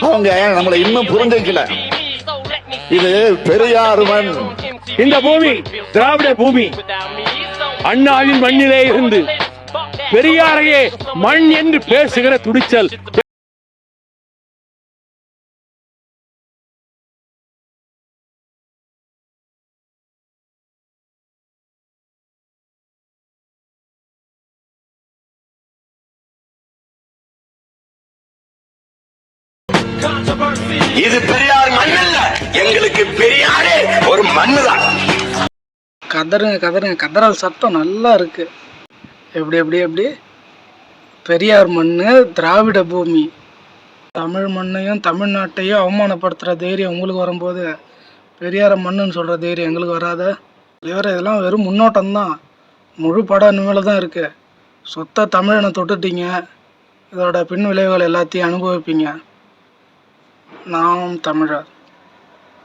அவங்க நம்மளை இன்னும் புரிஞ்சுக்கல. இது பெரியார் மண். இந்த பூமி திராவிட பூமி. அண்ணாவின் மண்ணிலே இருந்து பெரியாரையே மண் என்று பேசுகிற துடிச்சல் இது பெரியார் மண் இல்ல, எங்களுக்கு பெரியாரே ஒரு மண்ணுதான். கதறுங்க கதறுங்க, கதறல் சத்தம் நல்லா இருக்கு. எப்படி எப்படி எப்படி பெரியார் மண்ணு, திராவிட பூமி, தமிழ் மண்ணையும் தமிழ்நாட்டையும் அவமானப்படுத்துகிற தைரியம் உங்களுக்கு வரும்போது பெரியார மண்ணுன்னு சொல்கிற தைரியம் எங்களுக்கு வராத? இதெல்லாம் வெறும் முன்னோட்டம்தான். முழு படம் இனிமேல் தான் இருக்குது. சொத்த தமிழனை தொட்டுட்டீங்க. இதோட பின் விளைவுகள் எல்லாத்தையும் அனுபவிப்பீங்க. நாம் தமிழர்.